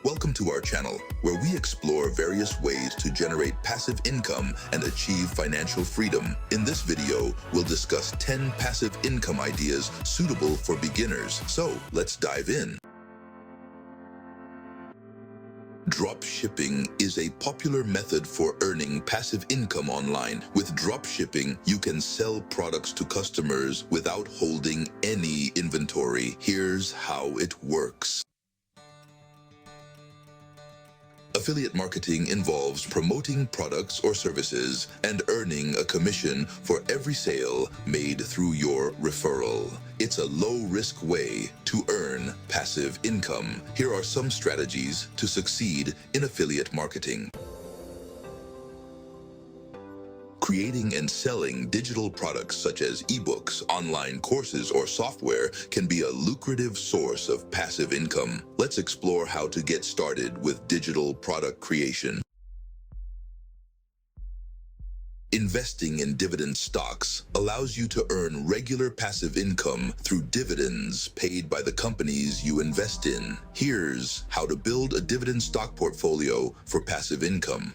Welcome to our channel, where we explore various ways to generate passive income and achieve financial freedom. In this video, we'll discuss 10 passive income ideas suitable for beginners. So, let's dive in. Drop shipping is a popular method for earning passive income online. With drop shipping, you can sell products to customers without holding any inventory. Here's how it works. Affiliate marketing involves promoting products or services and earning a commission for every sale made through your referral. It's a low-risk way to earn passive income. Here are some strategies to succeed in affiliate marketing. Creating and selling digital products such as ebooks, online courses, or software can be a lucrative source of passive income. Let's explore how to get started with digital product creation. Investing in dividend stocks allows you to earn regular passive income through dividends paid by the companies you invest in. Here's how to build a dividend stock portfolio for passive income.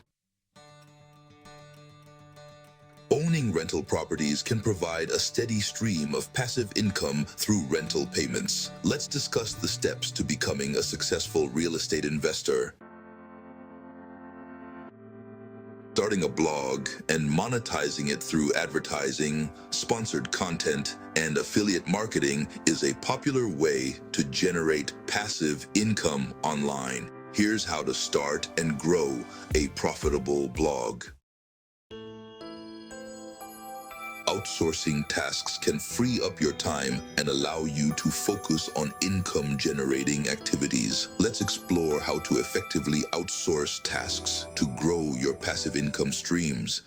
Owning rental properties can provide a steady stream of passive income through rental payments. Let's discuss the steps to becoming a successful real estate investor. Starting a blog and monetizing it through advertising, sponsored content, and affiliate marketing is a popular way to generate passive income online. Here's how to start and grow a profitable blog. Outsourcing tasks can free up your time and allow you to focus on income-generating activities. Let's explore how to effectively outsource tasks to grow your passive income streams.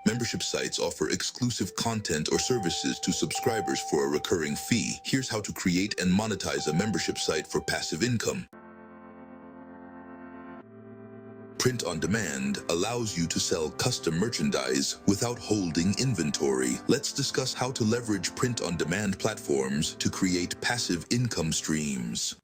Membership sites offer exclusive content or services to subscribers for a recurring fee. Here's how to create and monetize a membership site for passive income. Print on demand allows you to sell custom merchandise without holding inventory. Let's discuss how to leverage print on demand platforms to create passive income streams.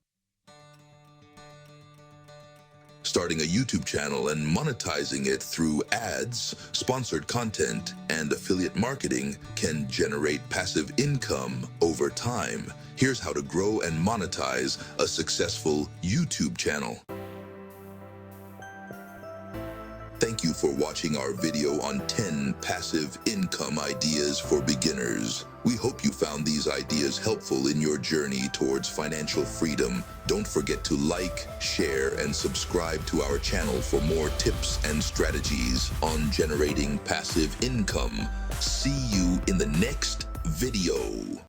Starting a YouTube channel and monetizing it through ads, sponsored content, and affiliate marketing can generate passive income over time. Here's how to grow and monetize a successful YouTube channel. Thank you for watching our video on 10 passive income ideas for beginners. We hope you found these ideas helpful in your journey towards financial freedom. Don't forget to like, share, and subscribe to our channel for more tips and strategies on generating passive income. See you in the next video.